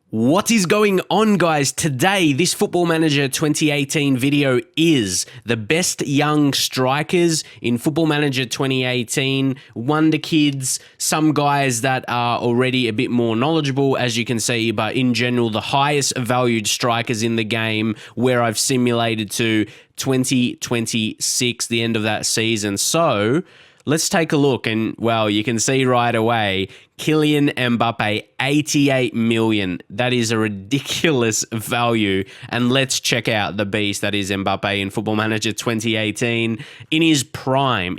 What is going on, guys? Today, this Football Manager 2018 video is the best young strikers in Football Manager 2018, Wonderkids, some guys that are already a bit more knowledgeable, as you can see, but in general, the highest valued strikers in the game, where I've simulated to 2026, the end of that season. So let's take a look, and well, you can see right away, Kylian Mbappé, 88 million. That is a ridiculous value. And let's check out the beast that is Mbappé in Football Manager 2018. In his prime,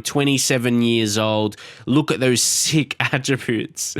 27 years old. Look at those sick attributes.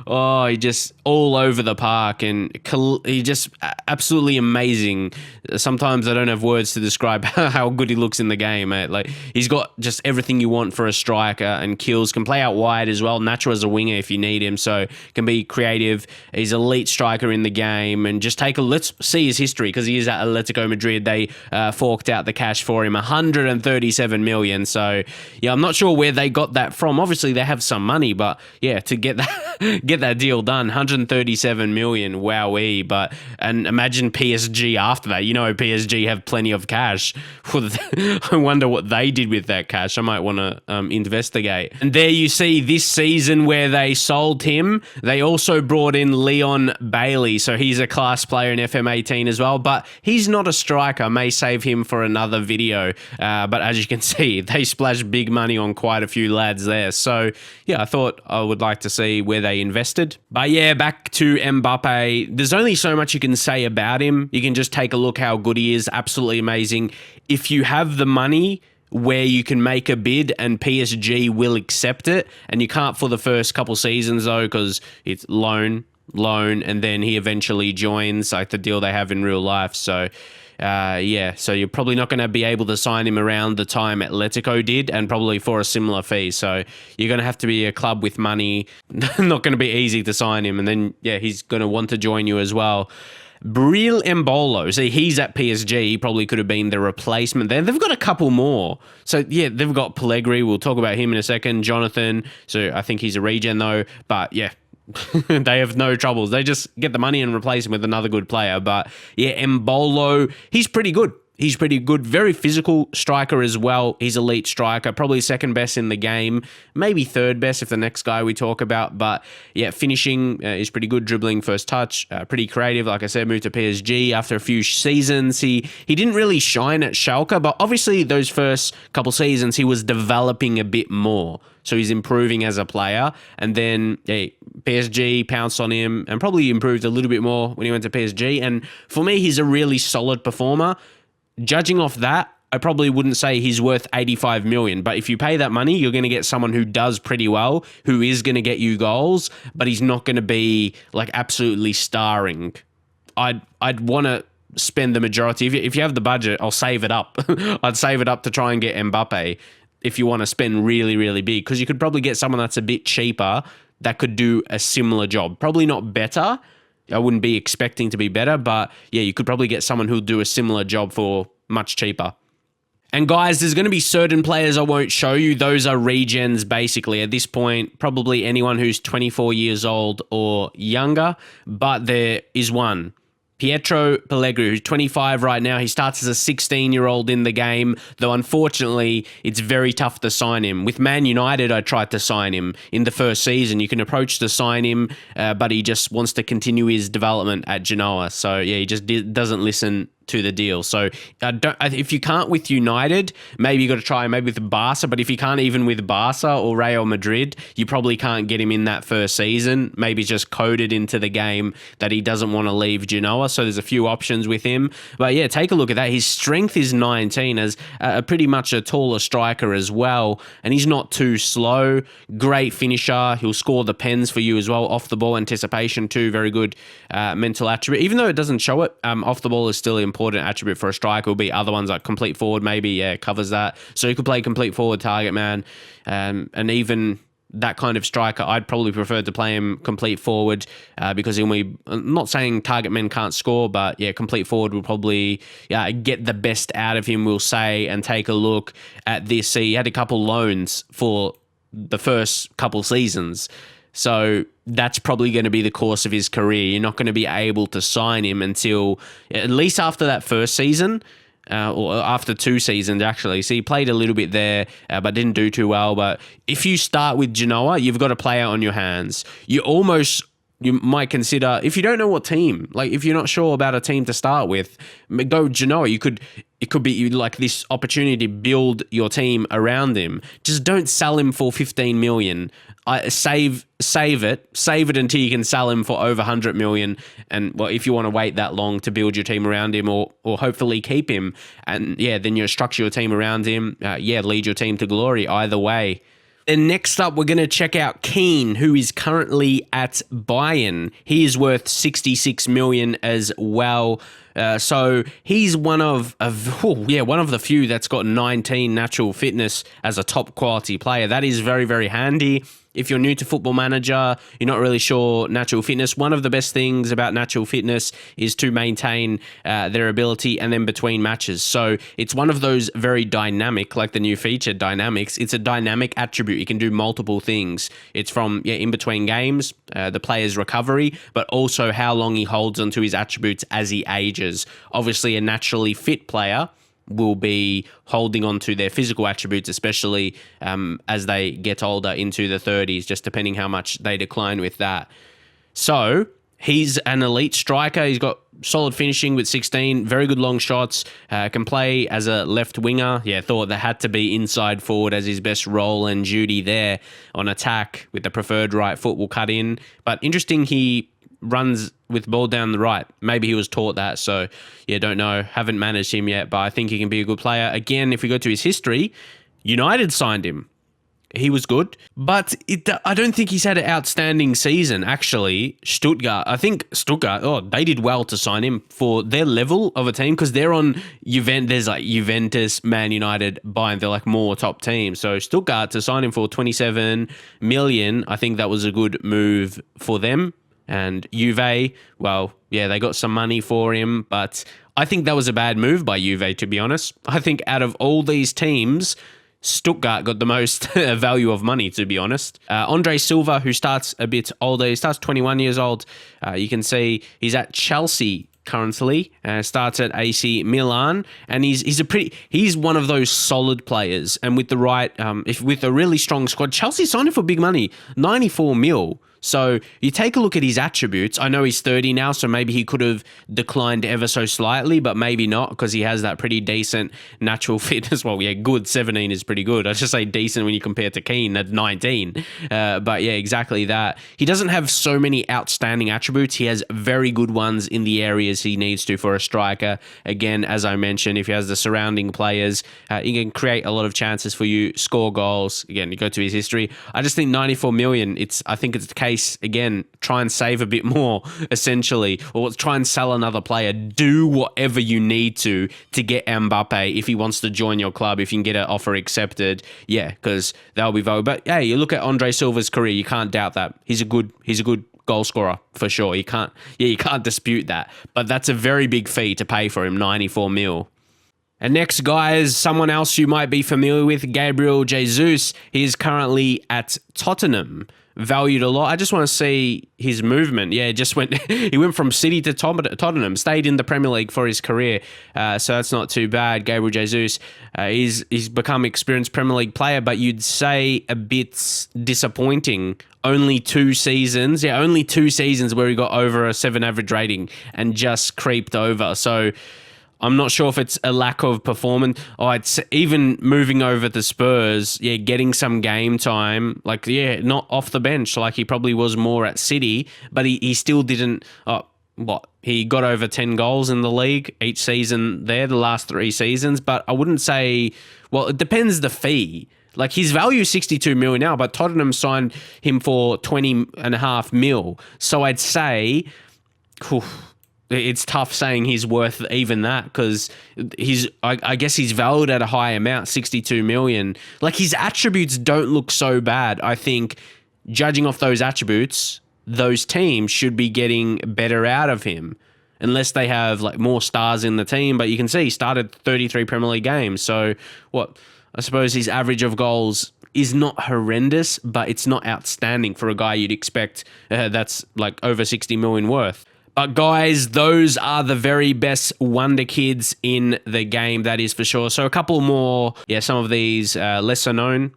Oh, he just all over the park, and he just absolutely amazing. Sometimes I don't have words to describe how good he looks in the game, mate. Like, he's got just everything you want for a striker, and kills, can play out wide as well, natural as a winger if you need him, so can be creative. He's an elite striker in the game, and just let's see his history, because he is at Atletico Madrid. They forked out the cash for him, 137 million. So yeah, I'm not sure where they got that from. Obviously they have some money, but yeah, to get that deal done, 137 million, wowee. And imagine PSG after that. You know, PSG have plenty of cash. I wonder what they did with that cash. I might want to investigate. And there you see this season where they sold him, they also brought in Leon Bailey. So he's a class player in FM18 as well, but he's not a striker. May save him for another video. But as you can see, they splashed big money on quite a few lads there. So yeah, I thought I would like to see where they invested. But yeah, back to Mbappé. There's only so much you can say about him. You can just take a look how good he is. Absolutely amazing. If you have the money where you can make a bid and PSG will accept it, and you can't for the first couple seasons though, because it's loan, and then he eventually joins, like the deal they have in real life. So yeah, so you're probably not going to be able to sign him around the time Atletico did, and probably for a similar fee. So you're going to have to be a club with money. Not going to be easy to sign him, and then yeah, he's going to want to join you as well. Breel Embolo, see, he's at PSG. He probably could have been the replacement there. They've got a couple more. So, yeah, they've got Pellegri. We'll talk about him in a second. Jonathan. So, I think he's a regen, though. But, yeah, they have no troubles. They just get the money and replace him with another good player. But, yeah, Embolo, he's pretty good. He's pretty good. Very physical striker as well. He's elite striker. Probably second best in the game. Maybe third best if the next guy we talk about. But yeah, finishing is pretty good. Dribbling, first touch. Pretty creative. Like I said, moved to PSG after a few seasons. He didn't really shine at Schalke, but obviously those first couple seasons he was developing a bit more. So he's improving as a player. And then yeah, PSG pounced on him and probably improved a little bit more when he went to PSG. And for me, he's a really solid performer. Judging off that, I probably wouldn't say he's worth 85 million, but if you pay that money, you're going to get someone who does pretty well, who is going to get you goals, but he's not going to be like absolutely starring. I'd want to spend the majority. If you have the budget, I'll save it up. I'd save it up to try and get Mbappé if you want to spend really, really big, because you could probably get someone that's a bit cheaper that could do a similar job. Probably not better. I wouldn't be expecting to be better, but yeah, you could probably get someone who'll do a similar job for much cheaper. And guys, there's going to be certain players I won't show you. Those are regens, basically. At this point, probably anyone who's 24 years old or younger, but there is one. Pietro Pellegri, who's 25 right now. He starts as a 16-year-old in the game, though unfortunately, it's very tough to sign him. With Man United, I tried to sign him in the first season. You can approach to sign him, but he just wants to continue his development at Genoa. So, yeah, he just doesn't listen to the deal. So if you can't with United, maybe you got to try maybe with Barca, but if you can't even with Barca or Real Madrid, you probably can't get him in that first season. Maybe just coded into the game that he doesn't want to leave Genoa. So there's a few options with him. But yeah, take a look at that. His strength is 19, as pretty much a taller striker as well, and he's not too slow. Great finisher. He'll score the pens for you as well. Off the ball anticipation too, very good mental attribute. Even though it doesn't show it, off the ball is still important attribute for a striker. Will be other ones like complete forward, maybe, yeah, covers that. So you could play complete forward, target man, and even that kind of striker, I'd probably prefer to play him complete forward because he'll be, I'm not saying target men can't score, but yeah, complete forward will probably get the best out of him, we'll say. And take a look at this. See, he had a couple loans for the first couple seasons. So that's probably going to be the course of his career. You're not going to be able to sign him until at least after that first season. Or after 2 seasons, actually. So he played a little bit there, but didn't do too well. But if you start with Genoa, you've got a player on your hands. You might consider, if you don't know what team, like if you're not sure about a team to start with, go Genoa. It could be like this opportunity to build your team around him. Just don't sell him for 15 million. Save it until you can sell him for over 100 million. And well, if you want to wait that long to build your team around him, or hopefully keep him, and then you structure your team around him. Lead your team to glory. Either way. Then next up, we're going to check out Kean, who is currently at Bayern. He is worth 66 million as well. So he's one of the few that's got 19 natural fitness as a top quality player. That is very, very handy. If you're new to Football Manager, you're not really sure natural fitness. One of the best things about natural fitness is to maintain their ability and then between matches. So it's one of those very dynamic, like the new feature, Dynamics. It's a dynamic attribute. You can do multiple things. It's from in between games, the player's recovery, but also how long he holds onto his attributes as he ages. Obviously, a naturally fit player will be holding on to their physical attributes, especially as they get older into the 30s, just depending how much they decline with that. So he's an elite striker. He's got solid finishing with 16, very good long shots, can play as a left winger. Thought that had to be inside forward as his best role and duty there on attack, with the preferred right foot will cut in. But interesting, he runs with ball down the right. Maybe he was taught that, so don't know. Haven't managed him yet, but I think he can be a good player. Again, if we go to his history, United signed him. He was good, but I don't think he's had an outstanding season, actually. Stuttgart, they did well to sign him for their level of a team, because they're on Juventus. There's like Juventus, Man United, Bayern. They're like more top teams. So Stuttgart, to sign him for 27 million, I think that was a good move for them. And Juve, they got some money for him, but I think that was a bad move by Juve, to be honest. I think out of all these teams, Stuttgart got the most value of money, to be honest. André Silva, who starts a bit older, he starts 21 years old. You can see he's at Chelsea currently, starts at AC Milan, and he's one of those solid players. And with the right, with a really strong squad, Chelsea signed him for big money, 94 mil. So you take a look at his attributes. I know he's 30 now, so maybe he could have declined ever so slightly, but maybe not, because he has that pretty decent natural fitness. Good. 17 is pretty good. I should say decent when you compare to Kean at 19. But exactly that. He doesn't have so many outstanding attributes. He has very good ones in the areas he needs to for a striker. Again, as I mentioned, if he has the surrounding players, he can create a lot of chances for you, score goals. Again, you go to his history. I just think 94 million, I think it's the case. Again, try and save a bit more, essentially, or try and sell another player. Do whatever you need to get Mbappé if he wants to join your club, if you can get an offer accepted. Because that'll be valuable. But you look at André Silva's career, you can't doubt that. He's a good goal scorer for sure. You can't dispute that. But that's a very big fee to pay for him, 94 mil. And next, guys, someone else you might be familiar with, Gabriel Jesus. He is currently at Tottenham, valued a lot. I just want to see his movement. He went from City to Tottenham, stayed in the Premier League for his career. So that's not too bad. Gabriel Jesus, he's become experienced Premier League player, but you'd say a bit disappointing. Only 2 seasons where he got over a 7 average rating and just creeped over. So I'm not sure if it's a lack of performance. It's even moving over to Spurs, getting some game time. Not off the bench like he probably was more at City, but he still didn't. He got over 10 goals in the league each season there, the last 3 seasons. But I wouldn't say, it depends the fee. His value is 62 million now, but Tottenham signed him for 20.5 mil. So I'd say, it's tough saying he's worth even that, because I guess he's valued at a high amount, 62 million. His attributes don't look so bad. I think, judging off those attributes, those teams should be getting better out of him, unless they have more stars in the team. But you can see he started 33 Premier League games. So I suppose his average of goals is not horrendous, but it's not outstanding for a guy you'd expect that's like over 60 million worth. But guys, those are the very best wonder kids in the game, that is for sure. So a couple more, some of these lesser known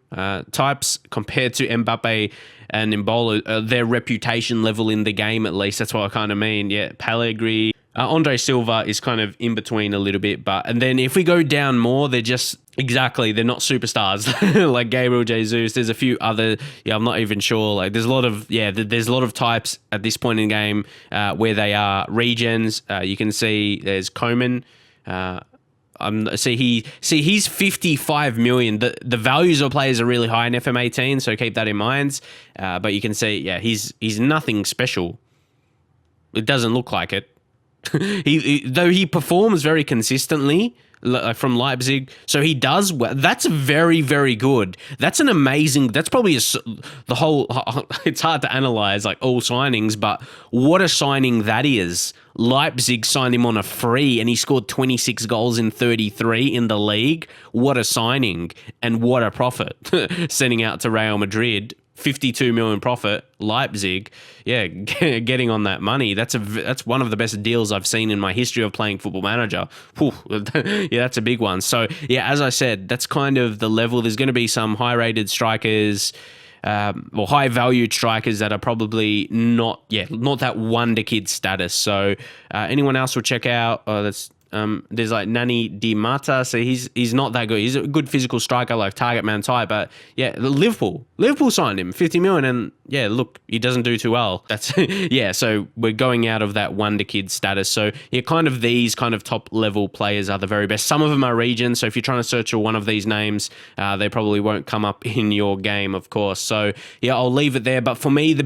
types compared to Mbappé and Embolo, their reputation level in the game at least. That's what I kind of mean. Yeah, Pellegri. André Silva is kind of in between a little bit, and then if we go down more, they're not superstars like Gabriel Jesus. There's a few other, I'm not even sure. Like there's a lot of types at this point in the game where they are regens. You can see there's Kean. He's 55 million. The values of players are really high in FM18, so keep that in mind. But you can see, he's nothing special. It doesn't look like it. Though he performs very consistently from Leipzig, so he does well. That's very, very good. That's an amazing. That's probably the whole. It's hard to analyze like all signings, but what a signing that is. Leipzig signed him on a free, and he scored 26 goals in 33 in the league. What a signing, and what a profit. Sending out to Real Madrid. 52 million profit, Leipzig, getting on that money. That's one of the best deals I've seen in my history of playing Football Manager. Whew, that's a big one. So, as I said, that's kind of the level. There's going to be some high-rated strikers, or high-valued strikers that are probably not that wonder kid status. So, anyone else will check out. There's like Nani Di Mata, so he's not that good. He's a good physical striker, like target man type, but Liverpool signed him 50 million, and look, he doesn't do too well. That's so we're going out of that wonder kid status. So kind of these kind of top level players are the very best. Some of them are regens, so if you're trying to search for one of these names, they probably won't come up in your game, of course. So I'll leave it there. But for me, the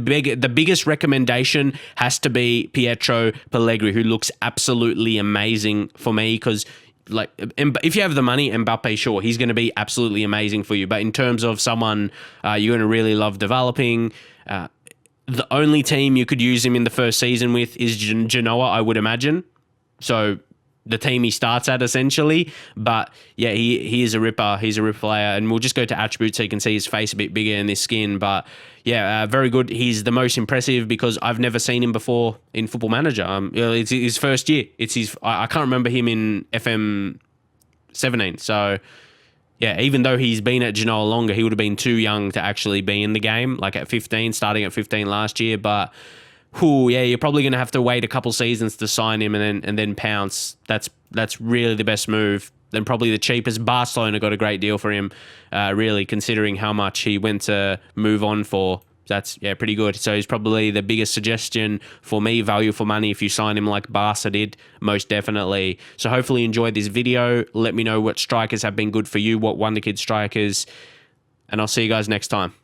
biggest recommendation has to be Pietro Pellegri, who looks absolutely amazing for me, because like if you have the money, Mbappé, sure, he's going to be absolutely amazing for you. But in terms of someone you're going to really love developing, the only team you could use him in the first season with is Genoa, I would imagine. So the team he starts at, essentially. But he is a ripper. He's a ripper player, and we'll just go to attributes so you can see his face a bit bigger in this skin. But very good. He's the most impressive because I've never seen him before in Football Manager. It's his first year. It's his. I can't remember him in FM17. So even though he's been at Genoa longer, he would have been too young to actually be in the game. Like at 15, starting at 15 last year, but. You're probably going to have to wait a couple seasons to sign him and then pounce. That's really the best move. Then probably the cheapest. Barcelona got a great deal for him, really, considering how much he went to move on for. That's pretty good. So he's probably the biggest suggestion for me, value for money, if you sign him like Barca did, most definitely. So hopefully you enjoyed this video. Let me know what strikers have been good for you, what Wonderkid strikers, and I'll see you guys next time.